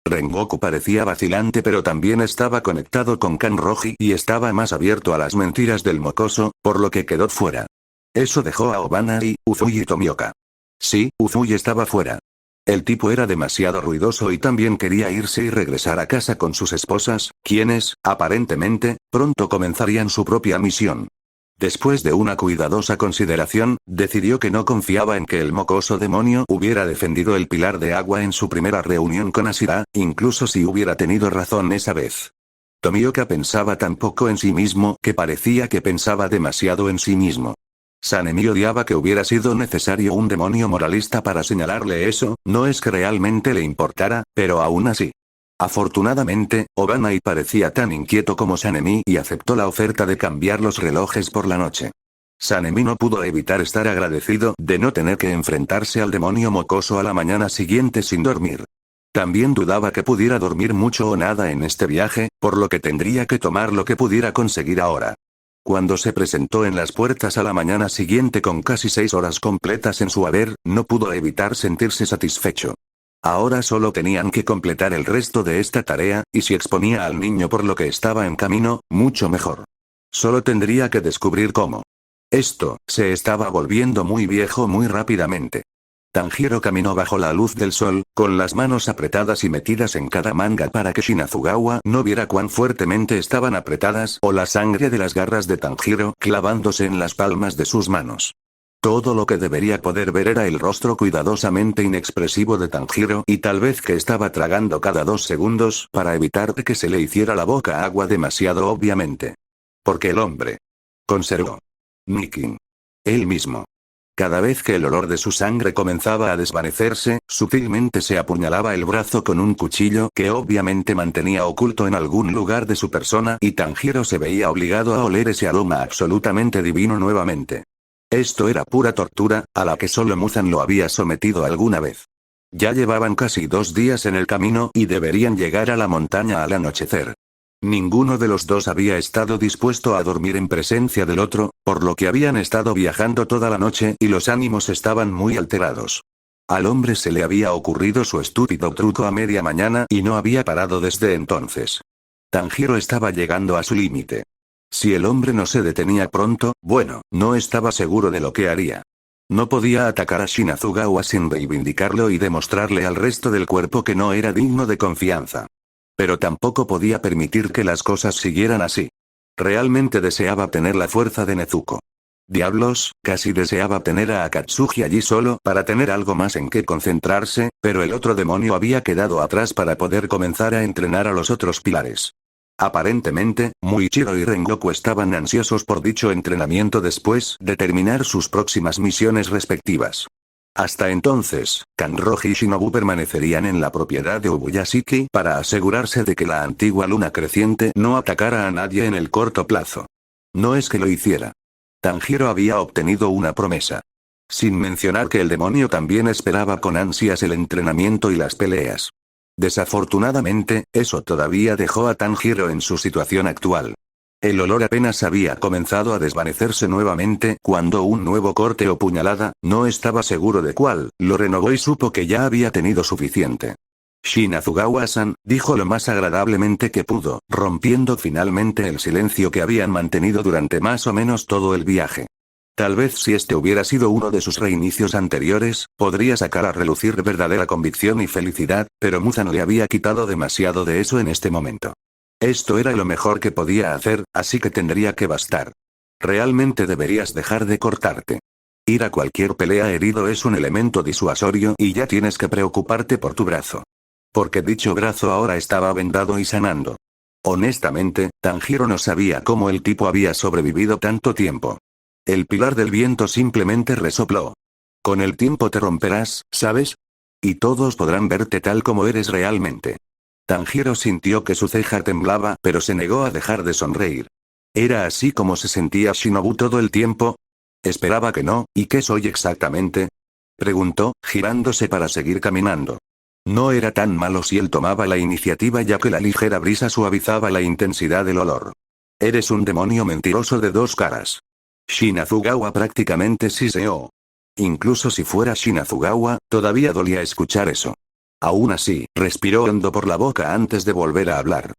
Rengoku parecía vacilante pero también estaba conectado con Kanroji y estaba más abierto a las mentiras del mocoso, por lo que quedó fuera. Eso dejó a Obanai, Uzui y Tomioka. Sí, Uzui estaba fuera. El tipo era demasiado ruidoso y también quería irse y regresar a casa con sus esposas, quienes, aparentemente, pronto comenzarían su propia misión. Después de una cuidadosa consideración, decidió que no confiaba en que el mocoso demonio hubiera defendido el pilar de agua en su primera reunión con Ashira, incluso si hubiera tenido razón esa vez. Tomioka pensaba tan poco en sí mismo que parecía que pensaba demasiado en sí mismo. Sanemi odiaba que hubiera sido necesario un demonio moralista para señalarle eso, no es que realmente le importara, pero aún así. Afortunadamente, Obanai parecía tan inquieto como Sanemi y aceptó la oferta de cambiar los relojes por la noche. Sanemi no pudo evitar estar agradecido de no tener que enfrentarse al demonio mocoso a la mañana siguiente sin dormir. También dudaba que pudiera dormir mucho o nada en este viaje, por lo que tendría que tomar lo que pudiera conseguir ahora. Cuando se presentó en las puertas a la mañana siguiente con casi 6 horas completas en su haber, no pudo evitar sentirse satisfecho. Ahora solo tenían que completar el resto de esta tarea, y si exponía al niño por lo que estaba en camino, mucho mejor. Solo tendría que descubrir cómo. Esto, se estaba volviendo muy viejo muy rápidamente. Tanjiro caminó bajo la luz del sol, con las manos apretadas y metidas en cada manga para que Shinazugawa no viera cuán fuertemente estaban apretadas o la sangre de las garras de Tanjiro clavándose en las palmas de sus manos. Todo lo que debería poder ver era el rostro cuidadosamente inexpresivo de Tanjiro y tal vez que estaba tragando cada 2 segundos para evitar que se le hiciera la boca agua demasiado obviamente. Porque el hombre conservó Nikin. Él mismo. Cada vez que el olor de su sangre comenzaba a desvanecerse, sutilmente se apuñalaba el brazo con un cuchillo que obviamente mantenía oculto en algún lugar de su persona y Tanjiro se veía obligado a oler ese aroma absolutamente divino nuevamente. Esto era pura tortura, a la que solo Muzan lo había sometido alguna vez. Ya llevaban casi 2 días en el camino y deberían llegar a la montaña al anochecer. Ninguno de los dos había estado dispuesto a dormir en presencia del otro, por lo que habían estado viajando toda la noche y los ánimos estaban muy alterados. Al hombre se le había ocurrido su estúpido truco a media mañana y no había parado desde entonces. Tanjiro estaba llegando a su límite. Si el hombre no se detenía pronto, bueno, no estaba seguro de lo que haría. No podía atacar a Shinazugawa sin reivindicarlo y demostrarle al resto del cuerpo que no era digno de confianza. Pero tampoco podía permitir que las cosas siguieran así. Realmente deseaba tener la fuerza de Nezuko. Diablos, casi deseaba tener a Akatsuki allí solo para tener algo más en qué concentrarse, pero el otro demonio había quedado atrás para poder comenzar a entrenar a los otros pilares. Aparentemente, Muichiro y Rengoku estaban ansiosos por dicho entrenamiento después de terminar sus próximas misiones respectivas. Hasta entonces, Kanroji y Shinobu permanecerían en la propiedad de Ubuyashiki para asegurarse de que la antigua luna creciente no atacara a nadie en el corto plazo. No es que lo hiciera. Tanjiro había obtenido una promesa. Sin mencionar que el demonio también esperaba con ansias el entrenamiento y las peleas. Desafortunadamente, eso todavía dejó a Tanjiro en su situación actual. El olor apenas había comenzado a desvanecerse nuevamente cuando un nuevo corte o puñalada, no estaba seguro de cuál, lo renovó y supo que ya había tenido suficiente. Shinazugawa-san, dijo lo más agradablemente que pudo, rompiendo finalmente el silencio que habían mantenido durante más o menos todo el viaje. Tal vez si este hubiera sido uno de sus reinicios anteriores, podría sacar a relucir verdadera convicción y felicidad, pero Muzan le había quitado demasiado de eso en este momento. Esto era lo mejor que podía hacer, así que tendría que bastar. Realmente deberías dejar de cortarte. Ir a cualquier pelea herido es un elemento disuasorio y ya tienes que preocuparte por tu brazo. Porque dicho brazo ahora estaba vendado y sanando. Honestamente, Tanjiro no sabía cómo el tipo había sobrevivido tanto tiempo. El pilar del viento simplemente resopló. Con el tiempo te romperás, ¿sabes? Y todos podrán verte tal como eres realmente. Tanjiro sintió que su ceja temblaba, pero se negó a dejar de sonreír. ¿Era así como se sentía Shinobu todo el tiempo? Esperaba que no, ¿y qué soy exactamente? Preguntó, girándose para seguir caminando. No era tan malo si él tomaba la iniciativa ya que la ligera brisa suavizaba la intensidad del olor. Eres un demonio mentiroso de 2 caras. Shinazugawa prácticamente siseó. Incluso si fuera Shinazugawa, todavía dolía escuchar eso. Aún así, respiró hondo por la boca antes de volver a hablar.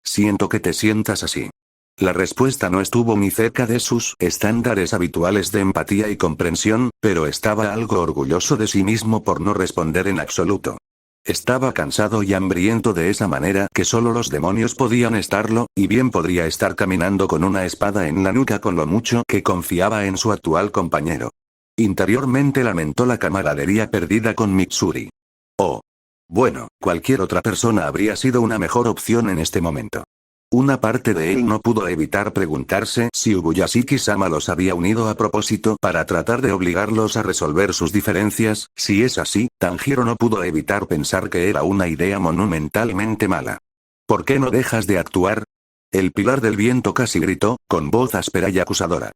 Siento que te sientas así. La respuesta no estuvo ni cerca de sus estándares habituales de empatía y comprensión, pero estaba algo orgulloso de sí mismo por no responder en absoluto. Estaba cansado y hambriento de esa manera que solo los demonios podían estarlo, y bien podría estar caminando con una espada en la nuca con lo mucho que confiaba en su actual compañero. Interiormente lamentó la camaradería perdida con Mitsuri. Oh. Bueno, cualquier otra persona habría sido una mejor opción en este momento. Una parte de él no pudo evitar preguntarse si Ubuyashiki-sama los había unido a propósito para tratar de obligarlos a resolver sus diferencias. Si es así, Tanjiro no pudo evitar pensar que era una idea monumentalmente mala. ¿Por qué no dejas de actuar? El pilar del viento casi gritó, con voz áspera y acusadora.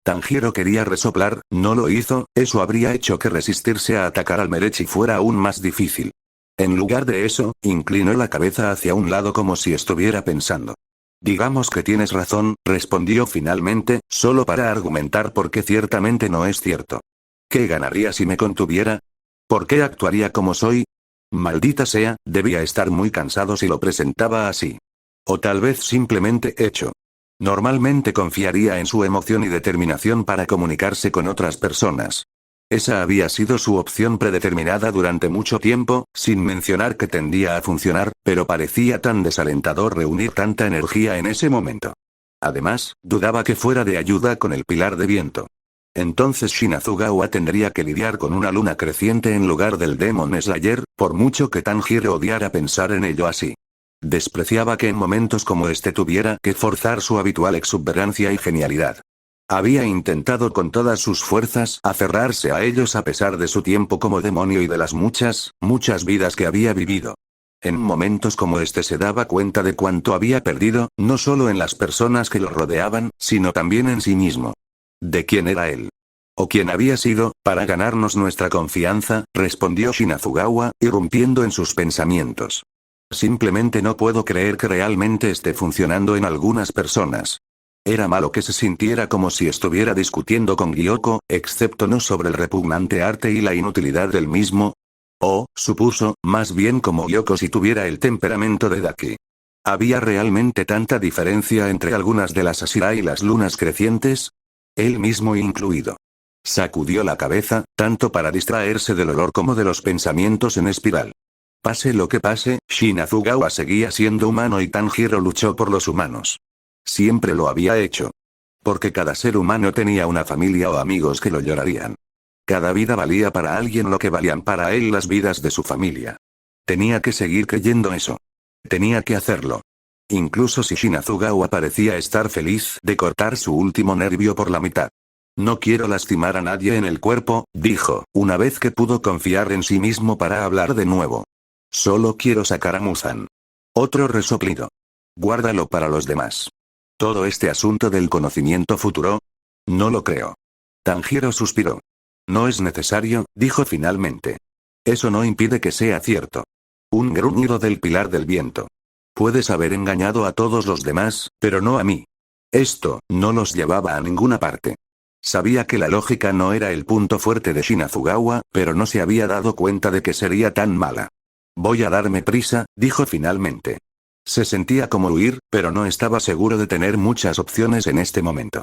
Tanjiro quería resoplar, no lo hizo, eso habría hecho que resistirse a atacar al Merechi fuera aún más difícil. En lugar de eso, inclinó la cabeza hacia un lado como si estuviera pensando. Digamos que tienes razón, respondió finalmente, solo para argumentar porque ciertamente no es cierto. ¿Qué ganaría si me contuviera? ¿Por qué actuaría como soy? Maldita sea, debía estar muy cansado si lo presentaba así. O tal vez simplemente hecho. Normalmente confiaría en su emoción y determinación para comunicarse con otras personas. Esa había sido su opción predeterminada durante mucho tiempo, sin mencionar que tendía a funcionar, pero parecía tan desalentador reunir tanta energía en ese momento. Además, dudaba que fuera de ayuda con el pilar de viento. Entonces Shinazugawa tendría que lidiar con una luna creciente en lugar del Demon Slayer, por mucho que Tanjiro odiara pensar en ello así. Despreciaba que en momentos como este tuviera que forzar su habitual exuberancia y genialidad. Había intentado con todas sus fuerzas aferrarse a ellos a pesar de su tiempo como demonio y de las muchas vidas que había vivido. En momentos como este se daba cuenta de cuánto había perdido, no solo en las personas que lo rodeaban, sino también en sí mismo. ¿De quién era él? ¿O quién había sido, para ganarnos nuestra confianza?, respondió Shinazugawa, irrumpiendo en sus pensamientos. Simplemente no puedo creer que realmente esté funcionando en algunas personas. Era malo que se sintiera como si estuviera discutiendo con Gyoko, excepto no sobre el repugnante arte y la inutilidad del mismo. O, supuso, más bien como Gyoko si tuviera el temperamento de Daki. ¿Había realmente tanta diferencia entre algunas de las Ashira y las lunas crecientes? Él mismo incluido. Sacudió la cabeza, tanto para distraerse del olor como de los pensamientos en espiral. Pase lo que pase, Shinazugawa seguía siendo humano y Tanjiro luchó por los humanos. Siempre lo había hecho. Porque cada ser humano tenía una familia o amigos que lo llorarían. Cada vida valía para alguien lo que valían para él las vidas de su familia. Tenía que seguir creyendo eso. Tenía que hacerlo. Incluso si Shinazugawa parecía estar feliz de cortar su último nervio por la mitad. No quiero lastimar a nadie en el cuerpo, dijo, una vez que pudo confiar en sí mismo para hablar de nuevo. Solo quiero sacar a Muzan. Otro resoplido. Guárdalo para los demás. ¿Todo este asunto del conocimiento futuro? No lo creo. Tanjiro suspiró. No es necesario, dijo finalmente. Eso no impide que sea cierto. Un gruñido del pilar del viento. Puedes haber engañado a todos los demás, pero no a mí. Esto no los llevaba a ninguna parte. Sabía que la lógica no era el punto fuerte de Shinazugawa, pero no se había dado cuenta de que sería tan mala. Voy a darme prisa, dijo finalmente. Se sentía como huir, pero no estaba seguro de tener muchas opciones en este momento.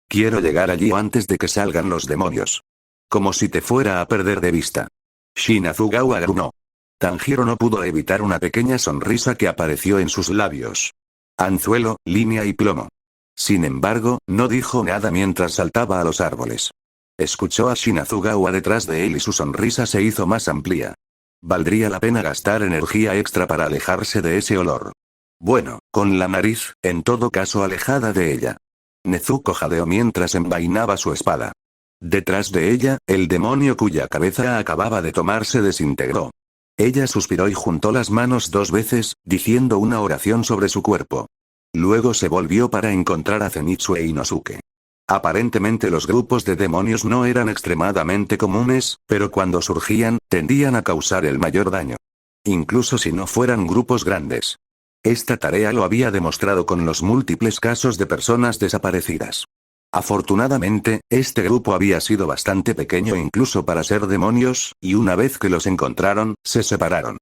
Quiero llegar allí antes de que salgan los demonios. Como si te fuera a perder de vista. Shinazugawa gruñó. Tanjiro no pudo evitar una pequeña sonrisa que apareció en sus labios. Anzuelo, línea y plomo. Sin embargo, no dijo nada mientras saltaba a los árboles. Escuchó a Shinazugawa detrás de él y su sonrisa se hizo más amplia. Valdría la pena gastar energía extra para alejarse de ese olor. Bueno, con la nariz, en todo caso alejada de ella. Nezuko jadeó mientras envainaba su espada. Detrás de ella, el demonio cuya cabeza acababa de tomar se desintegró. Ella suspiró y juntó las manos 2 veces, diciendo una oración sobre su cuerpo. Luego se volvió para encontrar a Zenitsu e Inosuke. Aparentemente los grupos de demonios no eran extremadamente comunes, pero cuando surgían, tendían a causar el mayor daño. Incluso si no fueran grupos grandes. Esta tarea lo había demostrado con los múltiples casos de personas desaparecidas. Afortunadamente, este grupo había sido bastante pequeño incluso para ser demonios, y una vez que los encontraron, se separaron.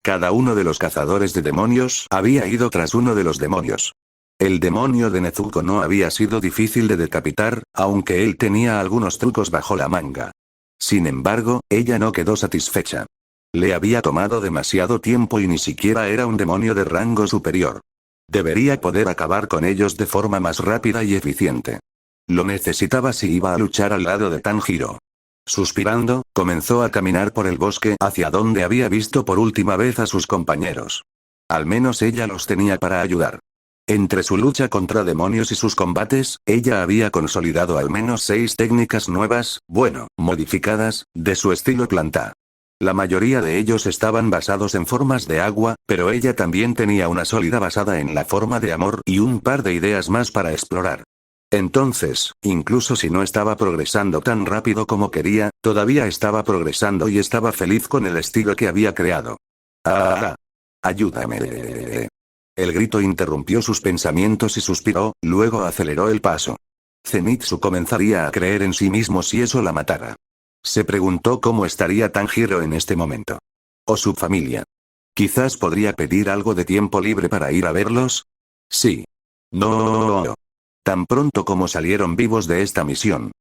Cada uno de los cazadores de demonios había ido tras uno de los demonios. El demonio de Nezuko no había sido difícil de decapitar, aunque él tenía algunos trucos bajo la manga. Sin embargo, ella no quedó satisfecha. Le había tomado demasiado tiempo y ni siquiera era un demonio de rango superior. Debería poder acabar con ellos de forma más rápida y eficiente. Lo necesitaba si iba a luchar al lado de Tanjiro. Suspirando, comenzó a caminar por el bosque hacia donde había visto por última vez a sus compañeros. Al menos ella los tenía para ayudar. Entre su lucha contra demonios y sus combates, ella había consolidado al menos 6 técnicas nuevas, modificadas, de su estilo planta. La mayoría de ellos estaban basados en formas de agua, pero ella también tenía una sólida basada en la forma de amor y un par de ideas más para explorar. Entonces, incluso si no estaba progresando tan rápido como quería, todavía estaba progresando y estaba feliz con el estilo que había creado. ¡Ah! ¡Ayúdame! El grito interrumpió sus pensamientos y suspiró, luego aceleró el paso. Zenitsu comenzaría a creer en sí mismo si eso la matara. Se preguntó cómo estaría Tanjiro en este momento. O su familia. Quizás podría pedir algo de tiempo libre para ir a verlos. Sí. No. Tan pronto como salieron vivos de esta misión.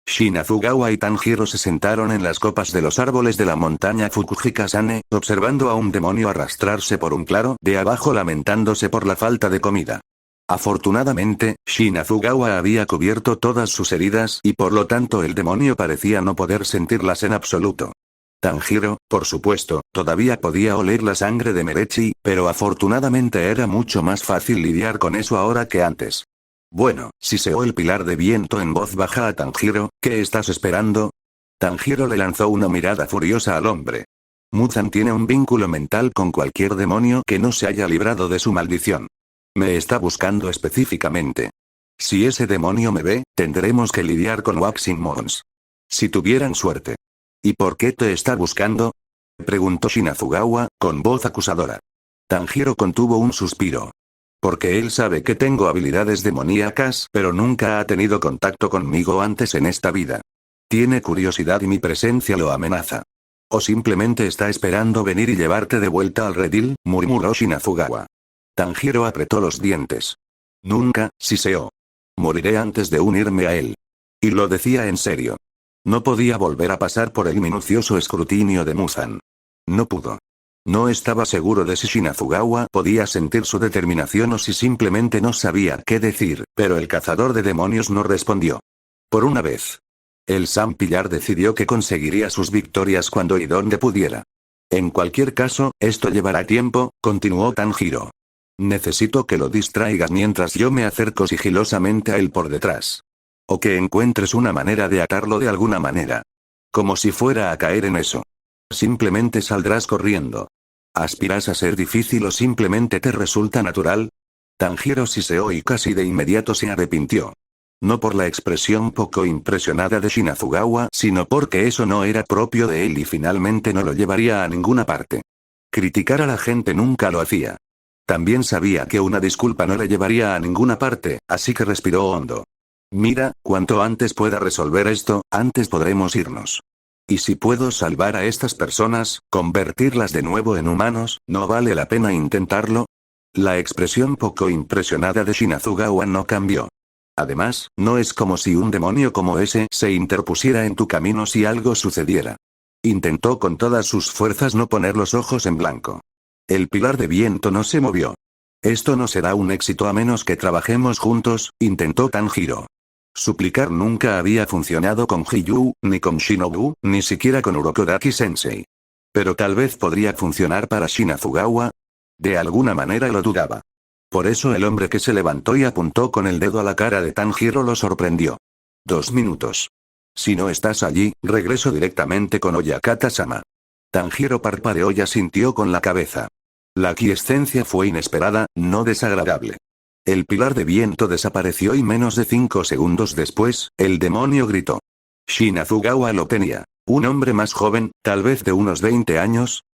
Shinazugawa y Tanjiro se sentaron en las copas de los árboles de la montaña Fukujikasane, observando a un demonio arrastrarse por un claro de abajo lamentándose por la falta de comida. Afortunadamente, Shinazugawa había cubierto todas sus heridas y por lo tanto el demonio parecía no poder sentirlas en absoluto. Tanjiro, por supuesto, todavía podía oler la sangre de Merechi, pero afortunadamente era mucho más fácil lidiar con eso ahora que antes. Bueno, siseó el pilar de viento en voz baja a Tanjiro, ¿qué estás esperando? Tanjiro le lanzó una mirada furiosa al hombre. Muzan tiene un vínculo mental con cualquier demonio que no se haya librado de su maldición. Me está buscando específicamente. Si ese demonio me ve, tendremos que lidiar con Waxing Mons. Si tuvieran suerte. ¿Y por qué te está buscando? Preguntó Shinazugawa, con voz acusadora. Tanjiro contuvo un suspiro. Porque él sabe que tengo habilidades demoníacas, pero nunca ha tenido contacto conmigo antes en esta vida. Tiene curiosidad y mi presencia lo amenaza. O simplemente está esperando venir y llevarte de vuelta al redil, murmuró Shinazugawa. Tanjiro apretó los dientes. Nunca, siseó. Moriré antes de unirme a él. Y lo decía en serio. No podía volver a pasar por el minucioso escrutinio de Muzan. No pudo. No estaba seguro de si Shinazugawa podía sentir su determinación o si simplemente no sabía qué decir, pero el cazador de demonios no respondió. Por una vez. El Sam Pillar decidió que conseguiría sus victorias cuando y donde pudiera. En cualquier caso, esto llevará tiempo, continuó Tanjiro. Necesito que lo distraigas mientras yo me acerco sigilosamente a él por detrás. O que encuentres una manera de atarlo de alguna manera. Como si fuera a caer en eso. Simplemente saldrás corriendo. ¿Aspiras a ser difícil o simplemente te resulta natural? Tanjiro siseó y casi de inmediato se arrepintió. No por la expresión poco impresionada de Shinazugawa, sino porque eso no era propio de él y finalmente no lo llevaría a ninguna parte. Criticar a la gente nunca lo hacía. También sabía que una disculpa no le llevaría a ninguna parte, así que respiró hondo. Mira, cuanto antes pueda resolver esto, antes podremos irnos. Y si puedo salvar a estas personas, convertirlas de nuevo en humanos, ¿no vale la pena intentarlo? La expresión poco impresionada de Shinazugawa no cambió. Además, no es como si un demonio como ese se interpusiera en tu camino si algo sucediera. Intentó con todas sus fuerzas no poner los ojos en blanco. El pilar de viento no se movió. Esto no será un éxito a menos que trabajemos juntos, intentó Tanjiro. Suplicar nunca había funcionado con Hiyu, ni con Shinobu, ni siquiera con Urokodaki-sensei. Pero tal vez podría funcionar para Shinazugawa. De alguna manera lo dudaba. Por eso el hombre que se levantó y apuntó con el dedo a la cara de Tanjiro lo sorprendió. 2 minutos. Si no estás allí, regreso directamente con Oyakata-sama. Tanjiro parpadeó y asintió con la cabeza. La aquiescencia fue inesperada, no desagradable. El pilar de viento desapareció y menos de 5 segundos después, el demonio gritó. Shinazugawa lo tenía. Un hombre más joven, tal vez de unos 20 años.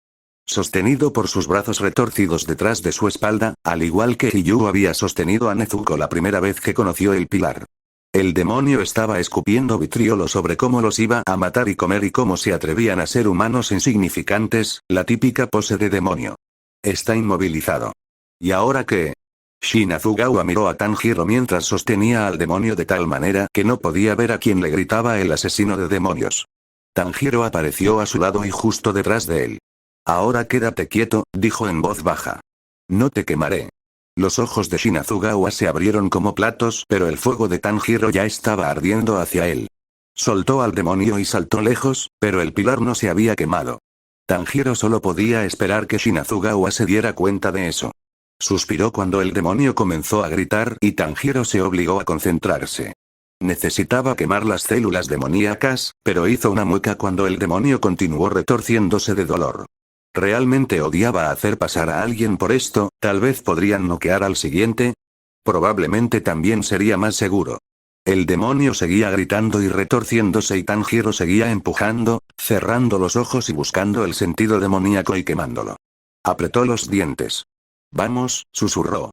Sostenido por sus brazos retorcidos detrás de su espalda, al igual que Hiyu había sostenido a Nezuko la primera vez que conoció el pilar. El demonio estaba escupiendo vitriolo sobre cómo los iba a matar y comer y cómo se atrevían a ser humanos insignificantes, la típica pose de demonio. Está inmovilizado. ¿Y ahora qué? Shinazugawa miró a Tanjiro mientras sostenía al demonio de tal manera que no podía ver a quien le gritaba el asesino de demonios. Tanjiro apareció a su lado y justo detrás de él. Ahora quédate quieto, dijo en voz baja. No te quemaré. Los ojos de Shinazugawa se abrieron como platos, pero el fuego de Tanjiro ya estaba ardiendo hacia él. Soltó al demonio y saltó lejos, pero el pilar no se había quemado. Tanjiro solo podía esperar que Shinazugawa se diera cuenta de eso. Suspiró cuando el demonio comenzó a gritar y Tanjiro se obligó a concentrarse. Necesitaba quemar las células demoníacas, pero hizo una mueca cuando el demonio continuó retorciéndose de dolor. Realmente odiaba hacer pasar a alguien por esto, tal vez podrían noquear al siguiente. Probablemente también sería más seguro. El demonio seguía gritando y retorciéndose y Tanjiro seguía empujando, cerrando los ojos y buscando el sentido demoníaco y quemándolo. Apretó los dientes. Vamos, susurró.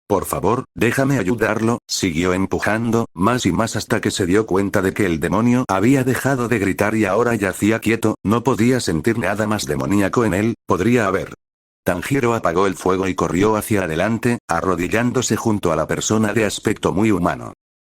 Por favor, déjame ayudarlo, siguió empujando, más y más hasta que se dio cuenta de que el demonio había dejado de gritar y ahora yacía quieto, no podía sentir nada más demoníaco en él, podría haber. Tanjiro apagó el fuego y corrió hacia adelante, arrodillándose junto a la persona de aspecto muy humano.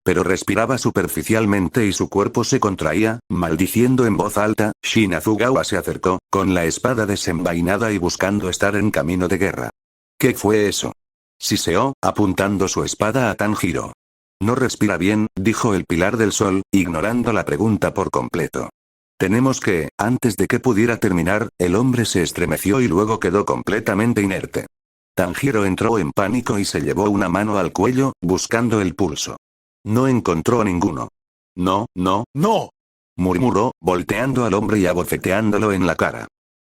Pero respiraba superficialmente y su cuerpo se contraía, maldiciendo en voz alta. Shinazugawa se acercó, con la espada desenvainada y buscando estar en camino de guerra. ¿Qué fue eso? Siseó, apuntando su espada a Tanjiro. No respira bien, dijo el pilar del sol, ignorando la pregunta por completo. Tenemos que, antes de que pudiera terminar, el hombre se estremeció y luego quedó completamente inerte. Tanjiro entró en pánico y se llevó una mano al cuello, buscando el pulso. No encontró ninguno. No, no, no, murmuró, volteando al hombre y abofeteándolo en la cara.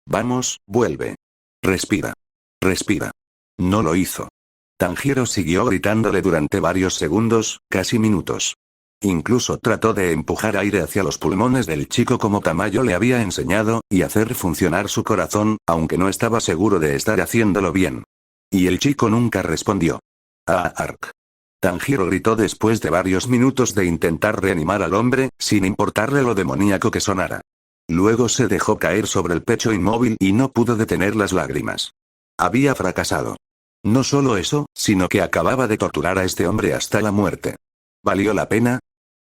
Vamos, vuelve. Respira. Respira. No lo hizo. Tanjiro siguió gritándole durante varios segundos, casi minutos. Incluso trató de empujar aire hacia los pulmones del chico como Tamayo le había enseñado, y hacer funcionar su corazón, aunque no estaba seguro de estar haciéndolo bien. Y el chico nunca respondió. ¡Ah, Ark! Tanjiro gritó después de varios minutos de intentar reanimar al hombre, sin importarle lo demoníaco que sonara. Luego se dejó caer sobre el pecho inmóvil y no pudo detener las lágrimas. Había fracasado. No solo eso, sino que acababa de torturar a este hombre hasta la muerte. ¿Valió la pena?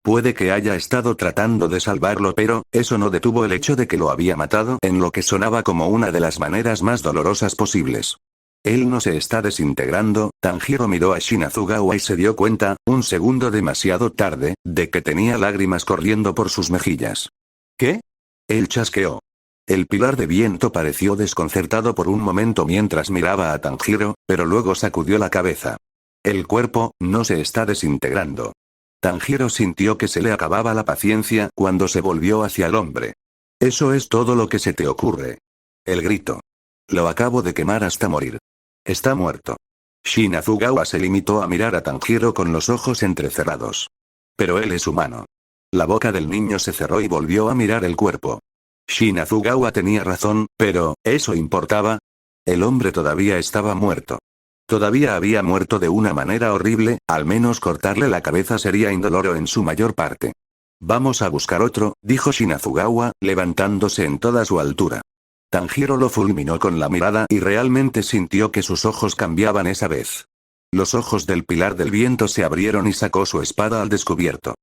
Puede que haya estado tratando de salvarlo, pero eso no detuvo el hecho de que lo había matado en lo que sonaba como una de las maneras más dolorosas posibles. Él no se está desintegrando. Tanjiro miró a Shinazugawa y se dio cuenta, un segundo demasiado tarde, de que tenía lágrimas corriendo por sus mejillas. ¿Qué? Él chasqueó. El pilar de viento pareció desconcertado por un momento mientras miraba a Tanjiro, pero luego sacudió la cabeza. El cuerpo no se está desintegrando. Tanjiro sintió que se le acababa la paciencia cuando se volvió hacia el hombre. Eso es todo lo que se te ocurre. El grito. Lo acabo de quemar hasta morir. Está muerto. Shinazugawa se limitó a mirar a Tanjiro con los ojos entrecerrados. Pero él es humano. La boca del niño se cerró y volvió a mirar el cuerpo. Shinazugawa tenía razón, pero, ¿eso importaba? El hombre todavía estaba muerto. Todavía había muerto de una manera horrible, al menos cortarle la cabeza sería indoloro en su mayor parte. Vamos a buscar otro, dijo Shinazugawa, levantándose en toda su altura. Tanjiro lo fulminó con la mirada y realmente sintió que sus ojos cambiaban esa vez. Los ojos del pilar del viento se abrieron y sacó su espada al descubierto.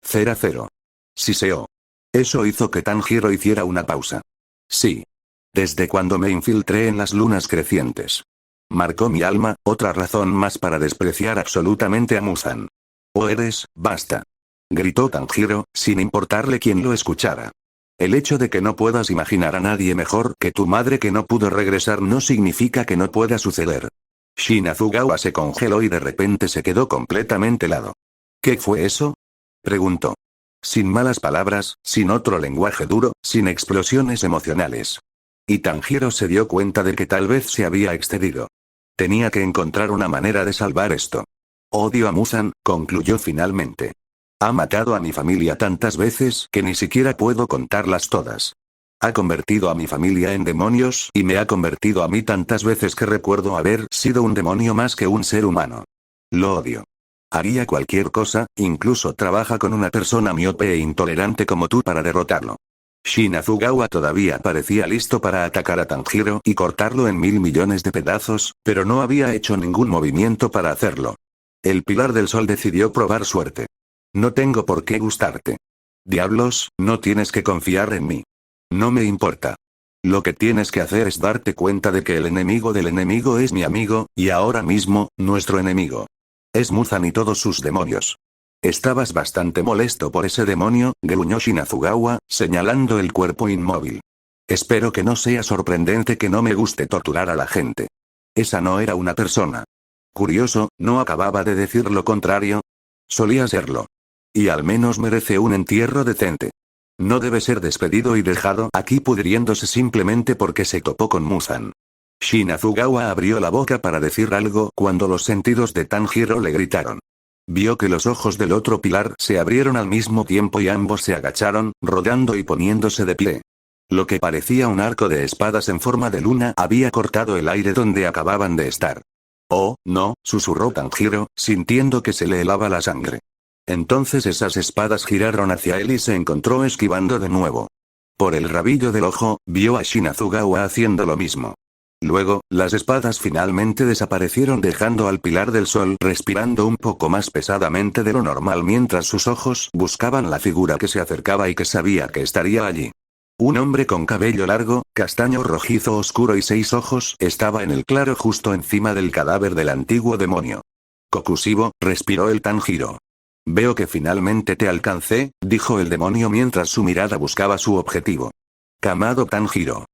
0-0. Siseó. Eso hizo que Tanjiro hiciera una pausa. Sí. Desde cuando me infiltré en las lunas crecientes. Marcó mi alma, otra razón más para despreciar absolutamente a Muzan. ¿O eres? Basta. Gritó Tanjiro, sin importarle quién lo escuchara. El hecho de que no puedas imaginar a nadie mejor que tu madre que no pudo regresar no significa que no pueda suceder. Shinazugawa se congeló y de repente se quedó completamente helado. ¿Qué fue eso? Preguntó. Sin malas palabras, sin otro lenguaje duro, sin explosiones emocionales. Y Tanjiro se dio cuenta de que tal vez se había excedido. Tenía que encontrar una manera de salvar esto. Odio a Muzan, concluyó finalmente. Ha matado a mi familia tantas veces que ni siquiera puedo contarlas todas. Ha convertido a mi familia en demonios y me ha convertido a mí tantas veces que recuerdo haber sido un demonio más que un ser humano. Lo odio. Haría cualquier cosa, incluso trabaja con una persona miope e intolerante como tú para derrotarlo. Shinazugawa todavía parecía listo para atacar a Tanjiro y cortarlo en 1000 millones de pedazos, pero no había hecho ningún movimiento para hacerlo. El pilar del sol decidió probar suerte. No tengo por qué gustarte. Diablos, no tienes que confiar en mí. No me importa. Lo que tienes que hacer es darte cuenta de que el enemigo del enemigo es mi amigo, y ahora mismo, nuestro enemigo. Es Muzan y todos sus demonios. Estabas bastante molesto por ese demonio, gruñó Shinazugawa, señalando el cuerpo inmóvil. Espero que no sea sorprendente que no me guste torturar a la gente. Esa no era una persona. Curioso, ¿no acababa de decir lo contrario? Solía serlo. Y al menos merece un entierro decente. No debe ser despedido y dejado aquí pudriéndose simplemente porque se topó con Muzan. Shinazugawa abrió la boca para decir algo cuando los sentidos de Tanjiro le gritaron. Vio que los ojos del otro pilar se abrieron al mismo tiempo y ambos se agacharon, rodando y poniéndose de pie. Lo que parecía un arco de espadas en forma de luna había cortado el aire donde acababan de estar. Oh, no, susurró Tanjiro, sintiendo que se le helaba la sangre. Entonces esas espadas giraron hacia él y se encontró esquivando de nuevo. Por el rabillo del ojo, vio a Shinazugawa haciendo lo mismo. Luego, las espadas finalmente desaparecieron dejando al Pilar del Sol respirando un poco más pesadamente de lo normal mientras sus ojos buscaban la figura que se acercaba y que sabía que estaría allí. Un hombre con cabello largo, castaño rojizo oscuro y 6 ojos estaba en el claro justo encima del cadáver del antiguo demonio. Kokushibo, respiró el Tanjiro. Veo que finalmente te alcancé, dijo el demonio mientras su mirada buscaba su objetivo. Kamado Tanjiro.